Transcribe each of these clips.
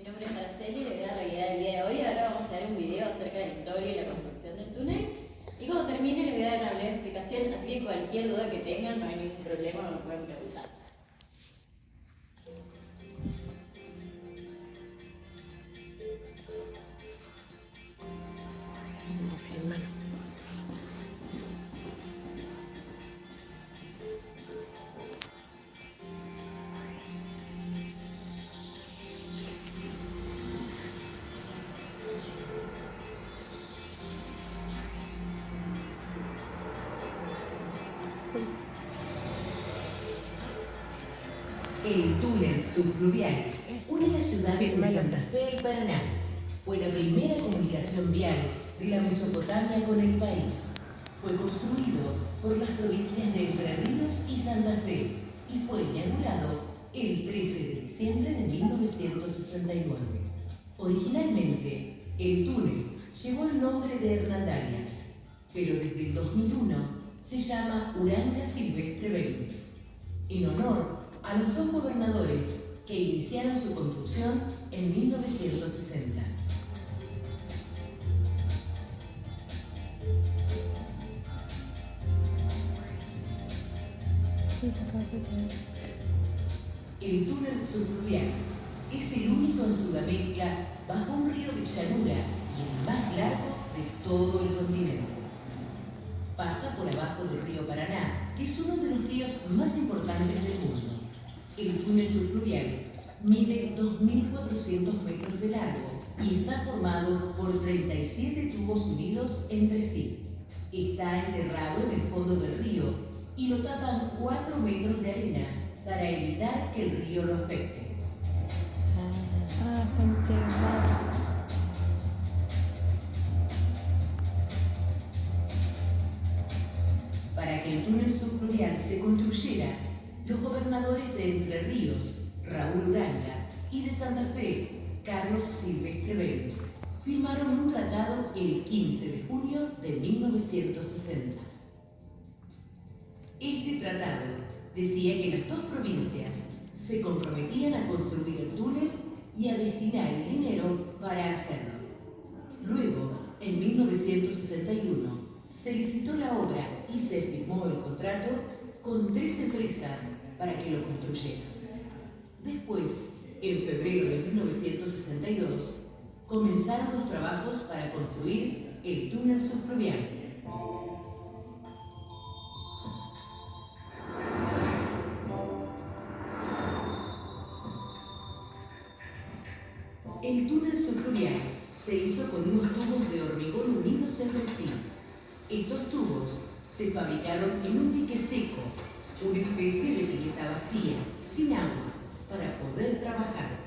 Mi nombre es Araceli y le voy a dar la guía del día de hoy. Ahora vamos a ver un video acerca de la historia y la construcción del túnel. Y cuando termine les voy a dar una breve explicación, así que cualquier duda que tengan, no hay ningún problema, me pueden preguntar. El túnel subfluvial une las ciudades de Santa Fe y Paraná. Fue la primera comunicación vial de la Mesopotamia con el país. Fue construido por las provincias de Entre Ríos y Santa Fe y fue inaugurado el 13 de diciembre de 1969. Originalmente, el túnel llevó el nombre de Hernandarias, pero desde el 2001 se llama Uranga Silvestre Belvis, en honor a los dos gobernadores que iniciaron su construcción en 1960. El túnel subfluvial es el único en Sudamérica bajo un río de llanura y el más largo de todo el continente. Pasa por abajo del río Paraná, que es uno de los ríos más importantes del mundo. El túnel subfluvial mide 2.400 metros de largo y está formado por 37 tubos unidos entre sí. Está enterrado en el fondo del río y lo tapan 4 metros de arena para evitar que el río lo afecte. Para que el túnel subfluvial se construyera, los gobernadores de Entre Ríos, Raúl Uranga, y de Santa Fe, Carlos Silvestre Belvis, firmaron un tratado el 15 de junio de 1960. Este tratado decía que las dos provincias se comprometían a construir el túnel y a destinar el dinero para hacerlo. Luego, en 1961, se licitó la obra y se firmó el contrato con 3 empresas para que lo construyeran. Después, en febrero de 1962, comenzaron los trabajos para construir el túnel subfluvial. El túnel subfluvial se hizo con unos tubos de hormigón unidos entre sí. Estos tubos se fabricaron en un dique seco, una especie de pileta vacía, sin agua, para poder trabajar.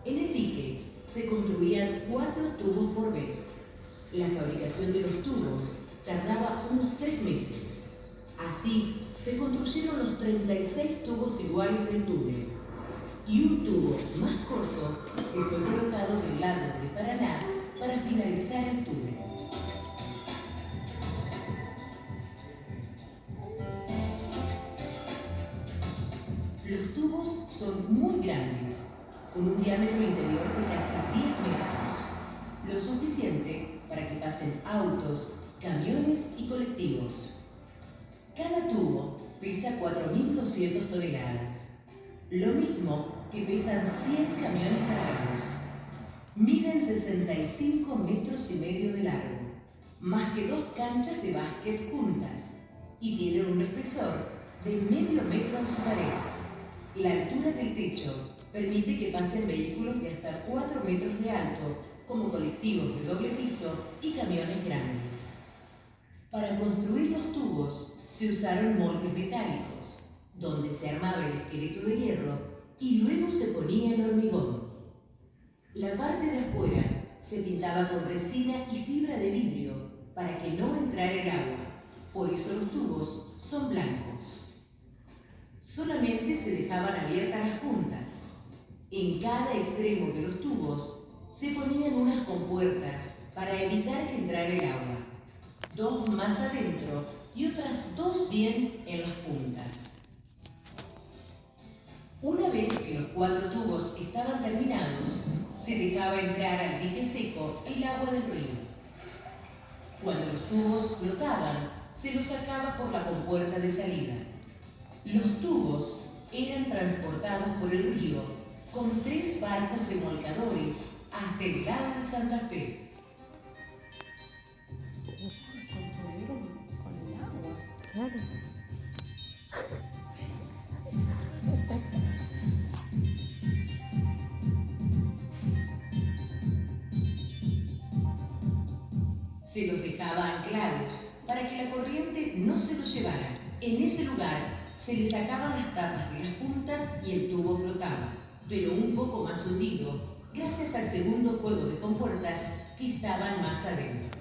En el dique se construían 4 tubos por vez. La fabricación de los tubos tardaba unos 3 meses. Así se construyeron los 36 tubos iguales del túnel y un tubo más corto que fue colocado del lado de Paraná para finalizar el túnel. Los tubos son muy grandes, con un diámetro interior de casi 10 metros, lo suficiente para que pasen autos, camiones y colectivos. Cada tubo pesa 4.200 toneladas, lo mismo que pesan 100 camiones cargados. Miden 65 metros y medio de largo, más que 2 canchas de básquet juntas, y tienen un espesor de medio metro en su pared. La altura del techo permite que pasen vehículos de hasta 4 metros de alto, como colectivos de doble piso y camiones grandes. Para construir los tubos se usaron moldes metálicos, donde se armaba el esqueleto de hierro y luego se ponía el hormigón. La parte de afuera se pintaba con resina y fibra de vidrio para que no entrara el agua, por eso los tubos son blancos. Solamente se dejaban abiertas las puntas. En cada extremo de los tubos se ponían unas compuertas para evitar que entrara el agua, 2 más adentro y otras 2 bien en las puntas. Una vez que los 4 tubos estaban terminados, se dejaba entrar al dique seco el agua del río. Cuando los tubos flotaban, se los sacaba por la compuerta de salida. Los tubos eran transportados por el río con 3 barcos remolcadores hasta el lado de Santa Fe. Construyeron con el agua. Claro. Se los dejaba anclados para que la corriente no se los llevara. En ese lugar se le sacaban las tapas de las puntas y el tubo flotaba, pero un poco más hundido, gracias al segundo juego de compuertas que estaban más adentro.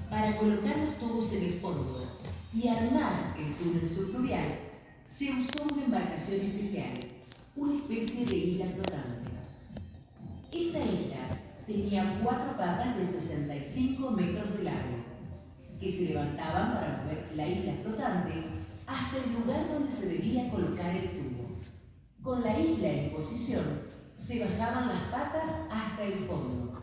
Para colocar los tubos en el fondo y armar el túnel subfluvial, se usó una embarcación especial, una especie de isla flotante. Esta isla tenía 4 patas de 65 metros de largo, que se levantaban para mover la isla flotante hasta el lugar donde se debía colocar el tubo. Con la isla en posición, se bajaban las patas hasta el fondo.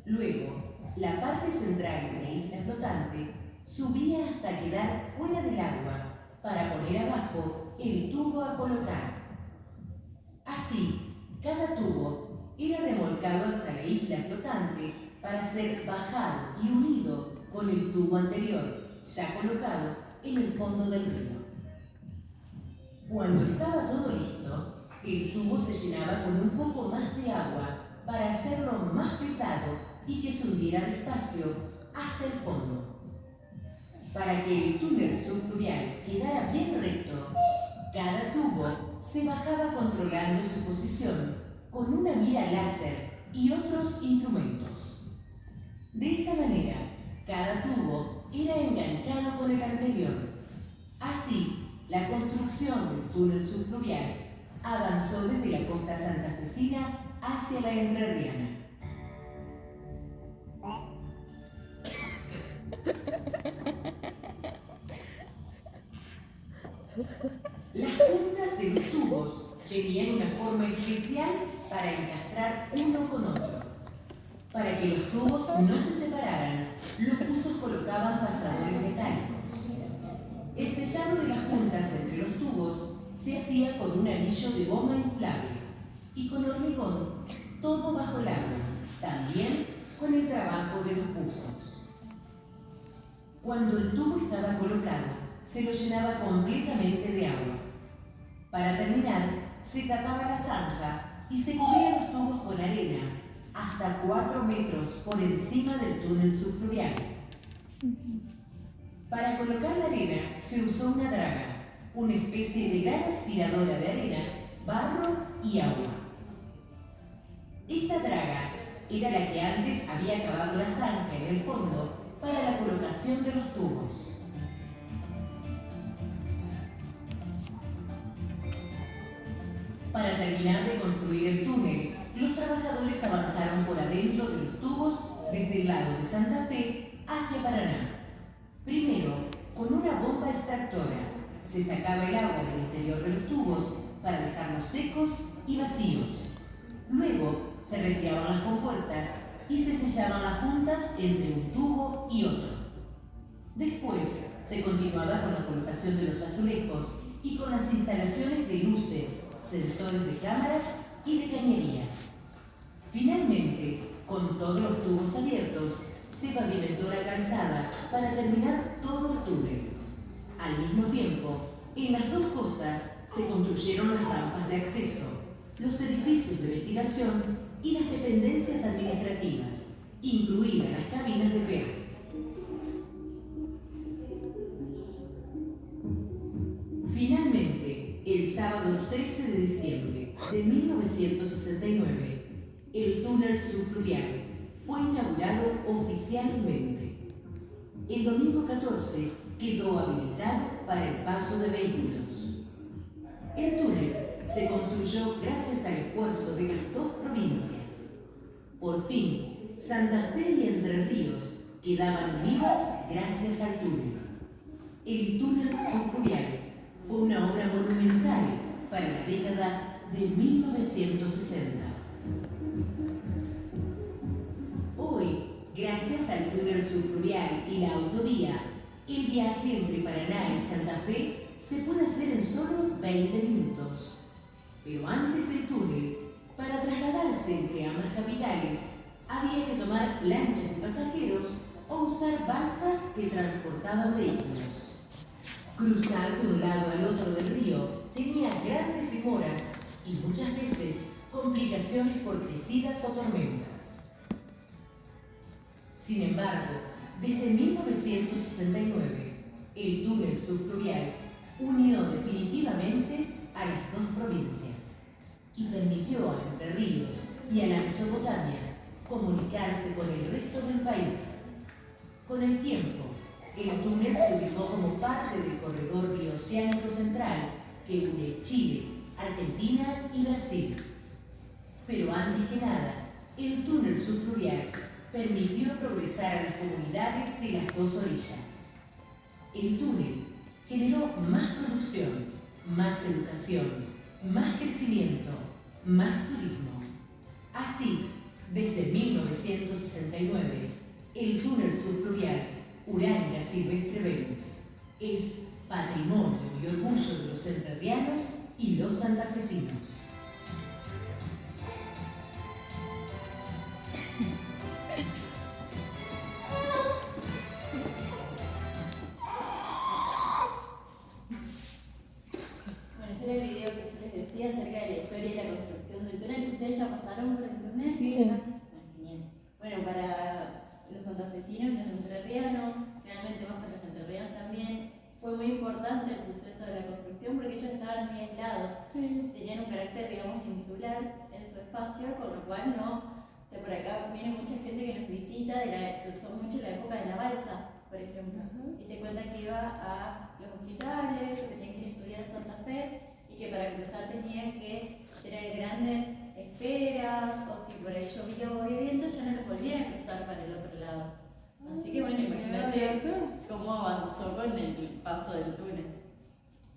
Luego, la parte central de la isla flotante subía hasta quedar fuera del agua para poner abajo el tubo a colocar. Así, cada tubo era remolcado hasta la isla flotante para ser bajado y unido con el tubo anterior, ya colocado en el fondo del río. Cuando estaba todo listo, el tubo se llenaba con un poco más de agua para hacerlo más pesado y que se hundiera despacio hasta el fondo. Para que el túnel subfluvial quedara bien recto, cada tubo se bajaba controlando su posición con una mira láser y otros instrumentos. De esta manera, cada tubo era enganchado con el anterior. Así, la construcción del túnel subfluvial avanzó desde la costa santafesina hacia la entrerriana. Las puntas de los tubos tenían una forma especial para encastrar uno con otro. Para que los tubos no se separaran, los buzos colocaban pasadores metálicos. El sellado de las puntas entre los tubos se hacía con un anillo de goma inflable y con hormigón, todo bajo el agua, también con el trabajo de los buzos. Cuando el tubo estaba colocado, se lo llenaba completamente de agua. Para terminar, se tapaba la zanja y se cubrían los tubos con arena hasta 4 metros por encima del túnel subfluvial. Para colocar la arena se usó una draga, una especie de gran aspiradora de arena, barro y agua. Esta draga era la que antes había cavado la zanja en el fondo para la colocación de los tubos. Para terminar de construir el túnel, los trabajadores avanzaron por adentro de los tubos desde el lado de Santa Fe hacia Paraná. Primero, con una bomba extractora, se sacaba el agua del interior de los tubos para dejarlos secos y vacíos. Luego, se retiraban las compuertas y se sellaban las puntas entre un tubo y otro. Después, se continuaba con la colocación de los azulejos y con las instalaciones de luces, sensores de cámaras y de cañerías. Finalmente, con todos los tubos abiertos, se pavimentó la calzada para terminar todo el túnel. Al mismo tiempo, en las dos costas se construyeron las rampas de acceso, los edificios de ventilación y las dependencias administrativas, incluidas las cabinas de peaje. Finalmente, el sábado 13 de diciembre de 1969, el túnel subfluvial fue inaugurado oficialmente. El domingo 14 quedó habilitado para el paso de vehículos. El túnel se construyó gracias al esfuerzo de las dos provincias. Por fin, Santa Fe y Entre Ríos quedaban unidas gracias al túnel. El túnel subfluvial fue una obra monumental para la década década de 1960. Hoy, gracias al túnel subfluvial y la autovía, el viaje entre Paraná y Santa Fe se puede hacer en solo 20 minutos. Pero antes del túnel, para trasladarse entre ambas capitales, había que tomar lanchas de pasajeros o usar balsas que transportaban vehículos. Cruzar de un lado al otro del río tenía grandes demoras y muchas veces complicaciones por crecidas o tormentas. Sin embargo, desde 1969, el túnel subfluvial unió definitivamente a las dos provincias y permitió a Entre Ríos y a la Mesopotamia comunicarse con el resto del país. Con el tiempo, el túnel se ubicó como parte del corredor bioceánico central que une Chile, Argentina y Brasil. Pero antes que nada, el túnel subfluvial permitió progresar a las comunidades de las dos orillas. El túnel generó más producción, más educación, más crecimiento, más turismo. Así, desde 1969, el túnel subfluvial Uranga Silvestre Vélez es patrimonio y orgullo de los entrerrianos y los santafesinos. Bueno, ese era el video que yo les decía acerca de la historia y la construcción del túnel. ¿Ustedes ya pasaron por el túnel? Sí. Genial. Bueno, para los santafesinos y los entrerrianos, realmente más para los entrerrianos también, fue muy importante el suceso de la construcción porque ellos estaban muy aislados. Sí. Tenían un carácter, digamos, insular en su espacio, con lo cual no. O sea, por acá viene mucha gente que nos visita, cruzó mucho la época de la balsa, por ejemplo, y te cuenta que iba a los hospitales o que tenían que ir a estudiar a Santa Fe y que para cruzar tenían que tener grandes esperas o si por ahí llovía o había viento ya no los volvían a cruzar para el otro lado. Así que bueno, imagínate cómo avanzó con el paso del túnel.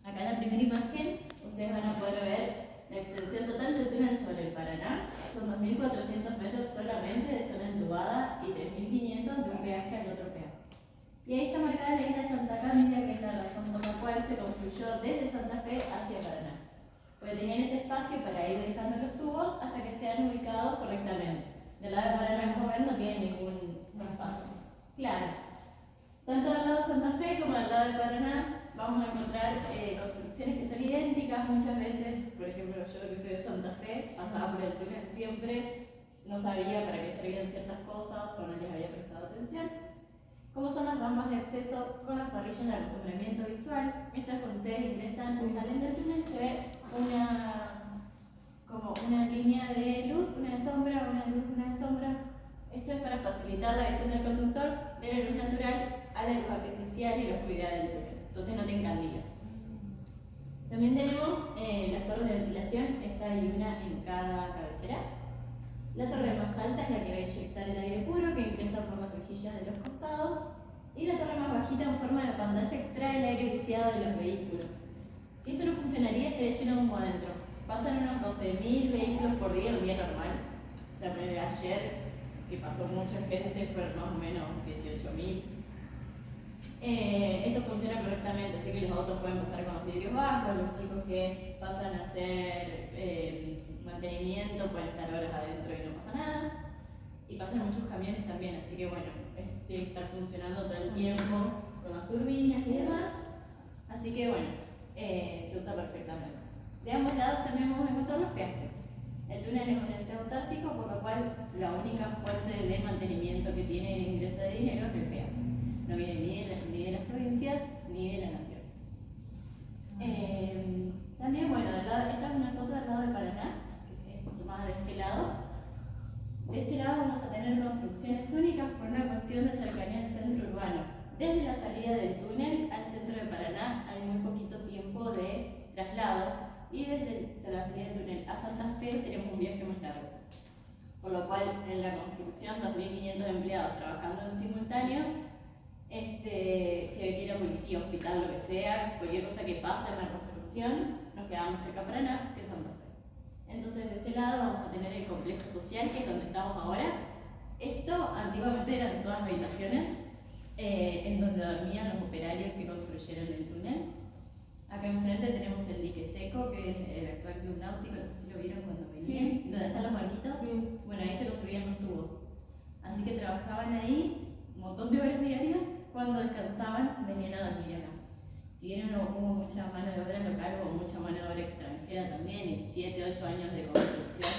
Acá en la primera imagen ustedes van a poder ver la extensión total del túnel sobre el Paraná. Son 2.400 metros solamente de zona entubada y 3.500 de un peaje al otro peaje. Y ahí está marcada la isla Santa Cándida, que es la razón por la cual se construyó desde Santa Fe hacia Paraná. Porque tenían ese espacio para ir dejando los tubos hasta que sean ubicados correctamente. Del lado de Paraná como ven no tiene ningún espacio. Claro. Tanto al lado de Santa Fe como al lado de Paraná vamos a encontrar construcciones que son idénticas. Muchas veces, por ejemplo, yo que soy de Santa Fe, pasaba por el túnel siempre, no sabía para qué servían ciertas cosas o no les había prestado atención. Como son las rampas de acceso con las parrillas de acostumbramiento visual. Mientras que ustedes ingresan o salen del túnel se ve como una línea de luz, una de sombra, una de luz, una de sombra. Esto es para facilitar la visión del conductor de la luz natural a la luz artificial y la oscuridad del túnel. Entonces no te encandila. También tenemos las torres de ventilación, esta hay una en cada cabecera. La torre más alta es la que va a inyectar el aire puro que ingresa por las rejillas de los costados. Y la torre más bajita en forma de pantalla extrae el aire viciado de los vehículos. Si esto no funcionaría, estaría lleno de humo adentro. Pasan unos 12.000 vehículos por día en un día normal. O sea, ayer que pasó mucha gente, fueron más o menos 18.000. Esto funciona correctamente, así que los autos pueden pasar con los vidrios bajos, los chicos que pasan a hacer mantenimiento pueden estar horas adentro y no pasa nada. Y pasan muchos camiones también, así que bueno, tiene que estar funcionando todo el tiempo con las turbinas y demás. Así que bueno, se usa perfectamente. De ambos lados también vamos a encontrar los peajes. El túnel es un ente autártico, por lo cual la única fuente de mantenimiento que tiene el ingreso de dinero es el peaje. No viene ni de las provincias ni de la nación. También, bueno, esta es una foto del lado de Paraná, que es tomada de este lado. De este lado vamos a tener construcciones únicas por una cuestión de cercanía al centro urbano. Desde la salida del túnel al centro de Paraná hay muy poquito tiempo de traslado y desde la salida del túnel a Santa Fe tenemos un viaje más largo. Por lo cual en la construcción 2.500 empleados trabajando en simultáneo, si hay que ir a policía, hospital, lo que sea, cualquier cosa que pase en la construcción, nos quedaba más cerca Paraná que Santa Fe. Entonces de este lado vamos a tener el complejo social, que es donde estamos ahora. Esto antiguamente eran todas habitaciones en donde dormían los operarios que construyeron el túnel. Acá enfrente tenemos el dique seco, que es el actual club náutico, no sé si lo vieron cuando venían, Sí. donde están los barquitos. Sí. Bueno, ahí se construían los tubos. Así que trabajaban ahí un montón de horas diarias, cuando descansaban venían a dormir acá. Si bien hubo mucha mano de obra local, hubo mucha mano de obra extranjera también, y 7, 8 años de construcción,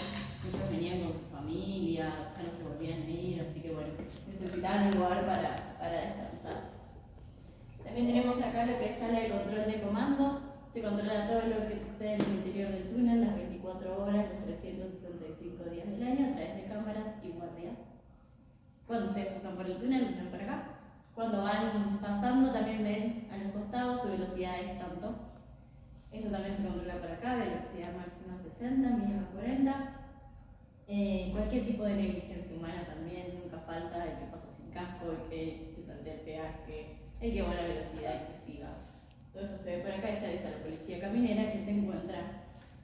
muchos venían con sus familias, ya no se volvían a ir, así que bueno, necesitaban un lugar para descansar. También tenemos acá lo que es sala de control de comandos. Se controla todo lo que sucede en el interior del túnel, las 24 horas, los 365 días del año, a través de cámaras y guardias. Cuando ustedes pasan por el túnel, ven por acá. Cuando van pasando también ven a los costados su velocidad es tanto. Eso también se controla por acá, velocidad máxima 60, mínima 40. Cualquier tipo de negligencia humana también, nunca falta el que pasa sin casco, el que se saltea el peaje, el que va a una velocidad excesiva. Todo esto se ve por acá y se avisa a la policía caminera que se encuentra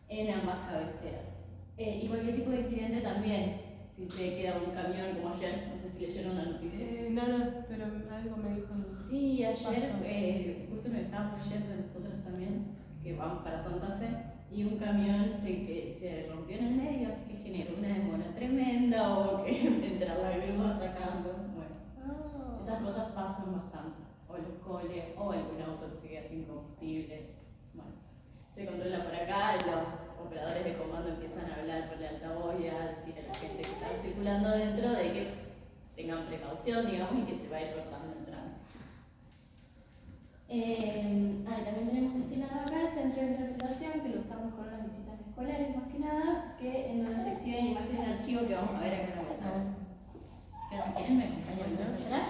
en ambas cabeceras. Y cualquier tipo de incidente también, si se queda un camión como ayer, no sé si leyeron la noticia. No, pero algo me dijo. Sí, ayer pasó. justo nos estábamos yendo nosotros también, que vamos para Santa Fe, y un camión se rompió en el medio, así que generó una demora tremenda, o que entrar la grúa sacando. Bueno, esas cosas pasan bastante. O los coles, o algún auto que se queda sin combustible. Bueno, se controla por acá, los operadores de comando empiezan a hablar por el altavoz y a decir a la gente que está circulando dentro de que tengan precaución, digamos, y que se va a ir cortando el tránsito. También tenemos destinado acá el centro de interpretación, que lo usamos con las visitas escolares más que nada, que en donde se exhiben imágenes de archivo que vamos a ver acá en la vuelta. Así que si quieren me acompañan atrás.